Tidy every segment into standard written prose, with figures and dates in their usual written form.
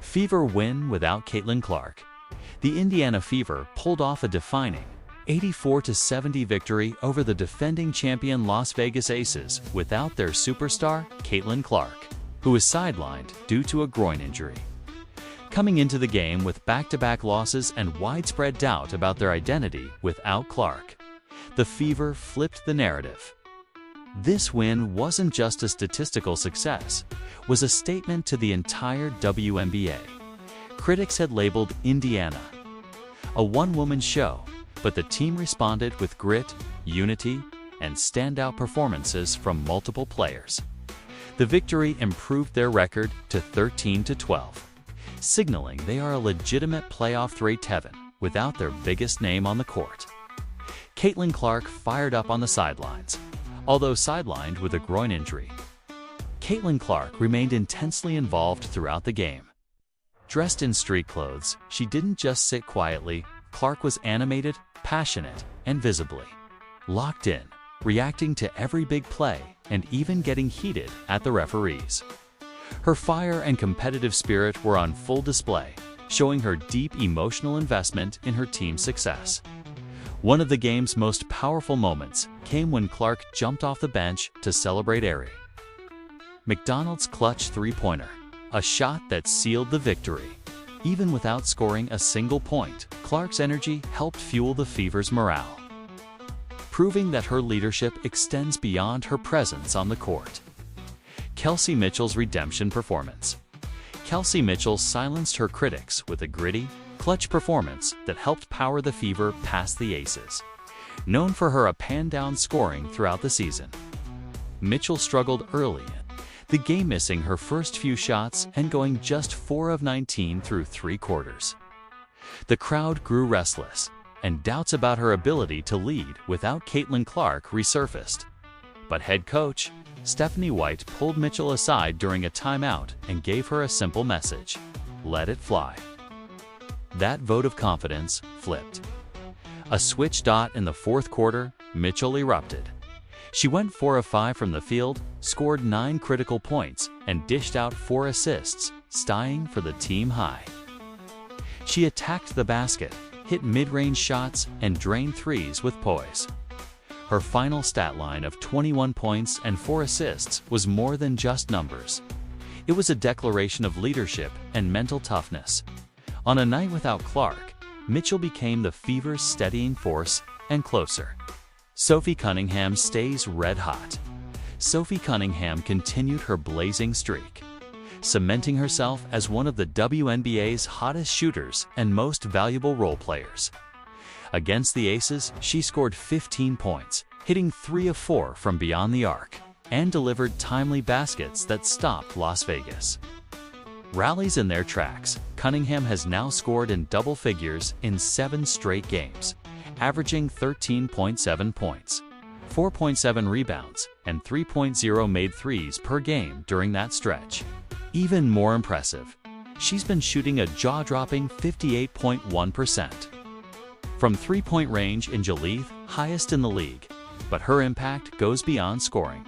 Fever win without Caitlin Clark. The Indiana Fever pulled off a defining 84-70 victory over the defending champion Las Vegas Aces without their superstar, Caitlin Clark, who was sidelined due to a groin injury. Coming into the game with back-to-back losses and widespread doubt about their identity without Clark, the Fever flipped the narrative. This win wasn't just a statistical success, it was a statement to the entire WNBA. Critics had labeled Indiana a one-woman show, but the team responded with grit, unity, and standout performances from multiple players. The victory improved their record to 13-12, signaling they are a legitimate playoff threat heaven without their biggest name on the court. Caitlin Clark fired up on the sidelines, although sidelined with a groin injury. Caitlin Clark remained intensely involved throughout the game. Dressed in street clothes, she didn't just sit quietly. Clark was animated, passionate, and visibly locked in, reacting to every big play and even getting heated at the referees. Her fire and competitive spirit were on full display, showing her deep emotional investment in her team's success. One of the game's most powerful moments came when Clark jumped off the bench to celebrate Ari McDonald's clutch three-pointer, a shot that sealed the victory. Even without scoring a single point, Clark's energy helped fuel the Fever's morale, proving that her leadership extends beyond her presence on the court. Kelsey Mitchell's redemption performance. Kelsey Mitchell silenced her critics with a gritty, clutch performance that helped power the Fever past the Aces. Known for her up-and-down scoring throughout the season, Mitchell struggled early in the game, missing her first few shots and going just 4 of 19 through 3 quarters. The crowd grew restless, and doubts about her ability to lead without Caitlin Clark resurfaced. But head coach Stephanie White pulled Mitchell aside during a timeout and gave her a simple message: let it fly. That vote of confidence flipped. A switch dot in the fourth quarter, Mitchell erupted. She went 4 of 5 from the field, scored 9 critical points, and dished out 4 assists, tying for the team high. She attacked the basket, hit mid-range shots, and drained threes with poise. Her final stat line of 21 points and 4 assists was more than just numbers. It was a declaration of leadership and mental toughness. On a night without Clark, Mitchell became the Fever's steadying force and closer. Sophie Cunningham stays red hot. Sophie Cunningham continued her blazing streak, cementing herself as one of the WNBA's hottest shooters and most valuable role players. Against the Aces, she scored 15 points, hitting 3 of 4 from beyond the arc, and delivered timely baskets that stopped Las Vegas. Rallies in their tracks, Cunningham has now scored in double figures in 7 straight games, averaging 13.7 points, 4.7 rebounds, and 3.0 made threes per game during that stretch. Even more impressive, she's been shooting a jaw-dropping 58.1% from three-point range in July, highest in the league, but her impact goes beyond scoring.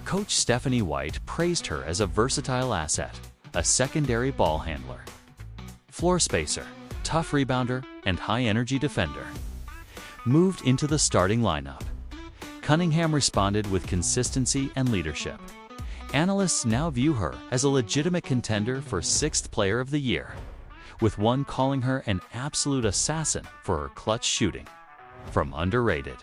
Coach Stephanie White praised her as a versatile asset, a secondary ball handler, floor spacer, tough rebounder, and high-energy defender. Moved into the starting lineup, Cunningham responded with consistency and leadership. Analysts now view her as a legitimate contender for 6th Player of the Year, with one calling her an absolute assassin for her clutch shooting. From underrated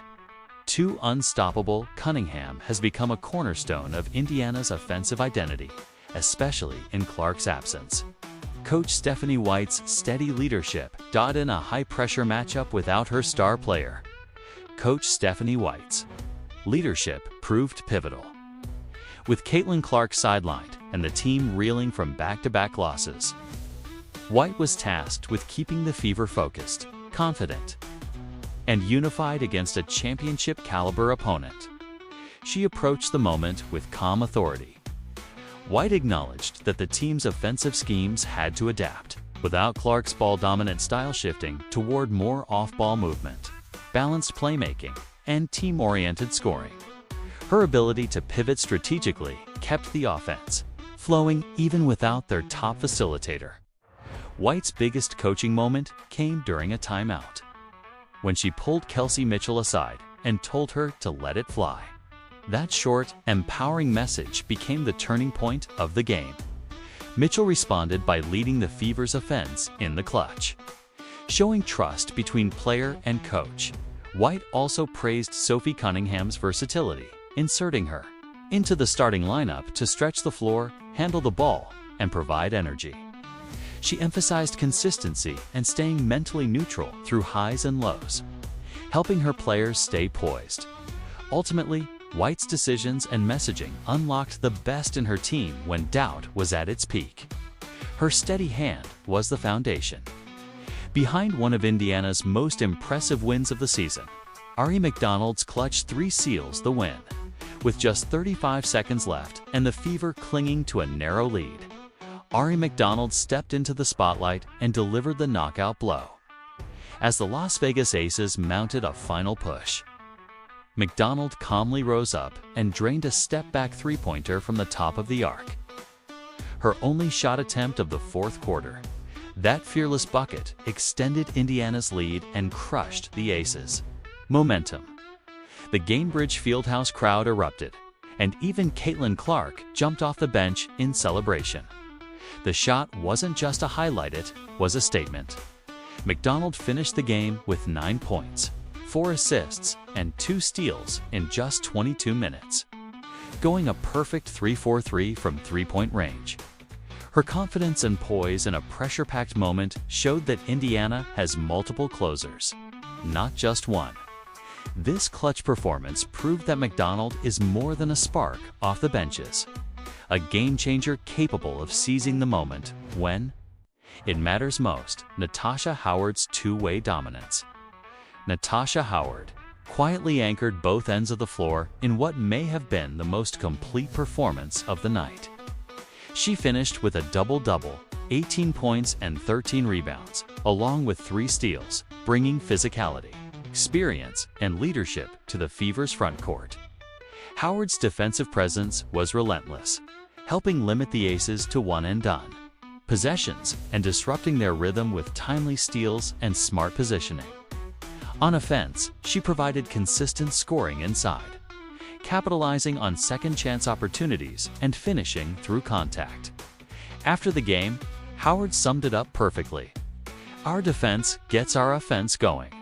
to unstoppable, Cunningham has become a cornerstone of Indiana's offensive identity, especially in Clark's absence. Coach Stephanie White's steady leadership did in a high-pressure matchup without her star player. Coach Stephanie White's leadership proved pivotal. With Caitlin Clark sidelined and the team reeling from back-to-back losses, White was tasked with keeping the Fever focused, confident, and unified against a championship-caliber opponent. She approached the moment with calm authority. White acknowledged that the team's offensive schemes had to adapt, without Clark's ball-dominant style shifting toward more off-ball movement, balanced playmaking, and team-oriented scoring. Her ability to pivot strategically kept the offense flowing even without their top facilitator. White's biggest coaching moment came during a timeout, when she pulled Kelsey Mitchell aside and told her to let it fly. That short, empowering message became the turning point of the game. Mitchell responded by leading the Fever's offense in the clutch. Showing trust between player and coach, White also praised Sophie Cunningham's versatility, inserting her into the starting lineup to stretch the floor, handle the ball, and provide energy. She emphasized consistency and staying mentally neutral through highs and lows, helping her players stay poised. Ultimately, White's decisions and messaging unlocked the best in her team when doubt was at its peak. Her steady hand was the foundation. Behind one of Indiana's most impressive wins of the season, Ari McDonald's clutch three seals the win. With just 35 seconds left and the Fever clinging to a narrow lead, Ari McDonald stepped into the spotlight and delivered the knockout blow. As the Las Vegas Aces mounted a final push, McDonald calmly rose up and drained a step-back three-pointer from the top of the arc. Her only shot attempt of the fourth quarter, that fearless bucket extended Indiana's lead and crushed the Aces' momentum. The Gainbridge Fieldhouse crowd erupted, and even Caitlin Clark jumped off the bench in celebration. The shot wasn't just a highlight, it was a statement. McDonald finished the game with 9 points, 4 assists, and 2 steals in just 22 minutes, going a perfect 3-for-3 from three-point range. Her confidence and poise in a pressure-packed moment showed that Indiana has multiple closers, not just one. This clutch performance proved that McDonald is more than a spark off the benches, a game-changer capable of seizing the moment when it matters most. Natasha Howard's two-way dominance. Natasha Howard quietly anchored both ends of the floor in what may have been the most complete performance of the night. She finished with a double-double, 18 points and 13 rebounds, along with 3 steals, bringing physicality, experience, and leadership to the Fever's front court. Howard's defensive presence was relentless, helping limit the Aces to one-and-done possessions and disrupting their rhythm with timely steals and smart positioning. On offense, she provided consistent scoring inside, capitalizing on second-chance opportunities and finishing through contact. After the game, Howard summed it up perfectly. "Our defense gets our offense going."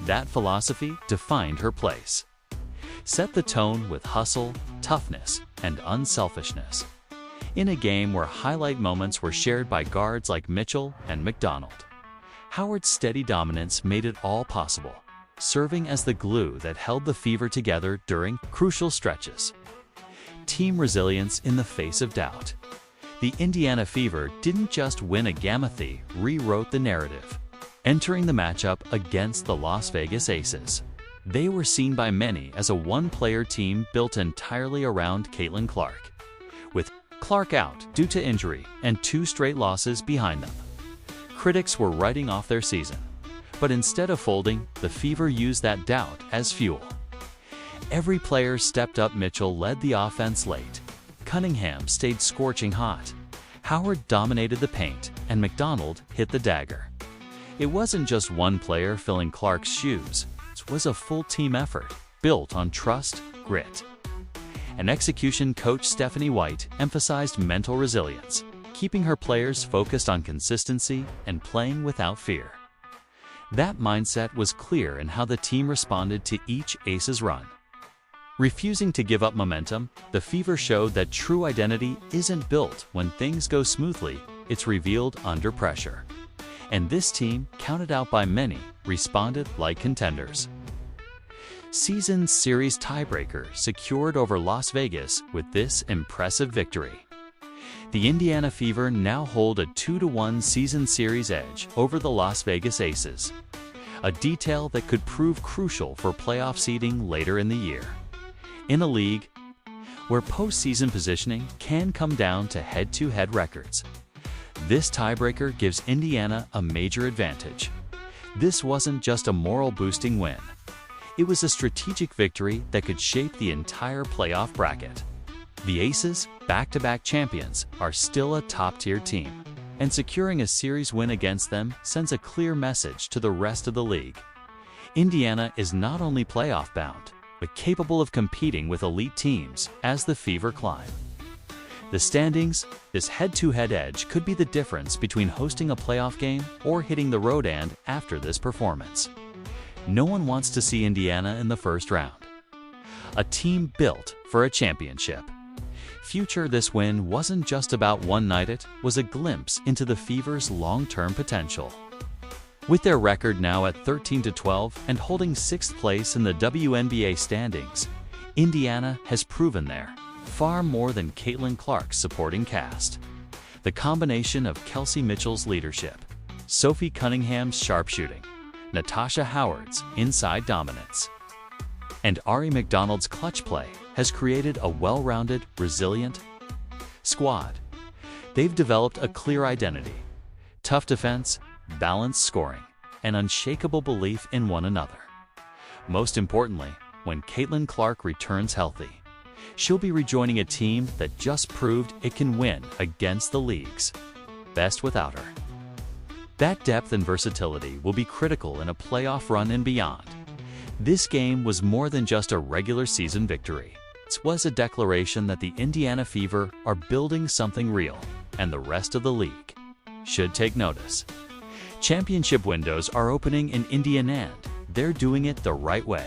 That philosophy defined her place. Set the tone with hustle, toughness, and unselfishness. In a game where highlight moments were shared by guards like Mitchell and McDonald, Howard's steady dominance made it all possible, serving as the glue that held the Fever together during crucial stretches. Team resilience in the face of doubt. The Indiana Fever didn't just win a game, they rewrote the narrative. Entering the matchup against the Las Vegas Aces, they were seen by many as a one-player team built entirely around Caitlin Clark. With Clark out due to injury and 2 straight losses behind them, critics were writing off their season. But instead of folding, the Fever used that doubt as fuel. Every player stepped up. Mitchell led the offense late. Cunningham stayed scorching hot. Howard dominated the paint, and McDonald hit the dagger. It wasn't just one player filling Clark's shoes. It was a full team effort, built on trust, grit, and execution. Coach Stephanie White emphasized mental resilience, keeping her players focused on consistency and playing without fear. That mindset was clear in how the team responded to each Aces run. Refusing to give up momentum, the Fever showed that true identity isn't built when things go smoothly, it's revealed under pressure. And this team, counted out by many, responded like contenders. Season series tiebreaker secured over Las Vegas with this impressive victory. The Indiana Fever now hold a 2-1 season series edge over the Las Vegas Aces, a detail that could prove crucial for playoff seeding later in the year. In a league where postseason positioning can come down to head-to-head records, this tiebreaker gives Indiana a major advantage. This wasn't just a moral-boosting win. It was a strategic victory that could shape the entire playoff bracket. The Aces, back-to-back champions, are still a top-tier team, and securing a series win against them sends a clear message to the rest of the league. Indiana is not only playoff-bound, but capable of competing with elite teams as the Fever climb. The standings, this head-to-head edge could be the difference between hosting a playoff game or hitting the road end after this performance. No one wants to see Indiana in the first round. A team built for a championship. This win wasn't just about one night, it was a glimpse into the Fever's long-term potential. With their record now at 13-12 and holding 6th place in the WNBA standings, Indiana has proven they're far more than Caitlin Clark's supporting cast. The combination of Kelsey Mitchell's leadership, Sophie Cunningham's sharpshooting, Natasha Howard's inside dominance, and Ari McDonald's clutch play has created a well-rounded, resilient squad. They've developed a clear identity, tough defense, balanced scoring, and unshakable belief in one another. Most importantly, when Caitlin Clark returns healthy, she'll be rejoining a team that just proved it can win against the league's best without her. That depth and versatility will be critical in a playoff run and beyond. This game was more than just a regular season victory. It was a declaration that the Indiana Fever are building something real, and the rest of the league should take notice. Championship windows are opening in Indiana, and they're doing it the right way.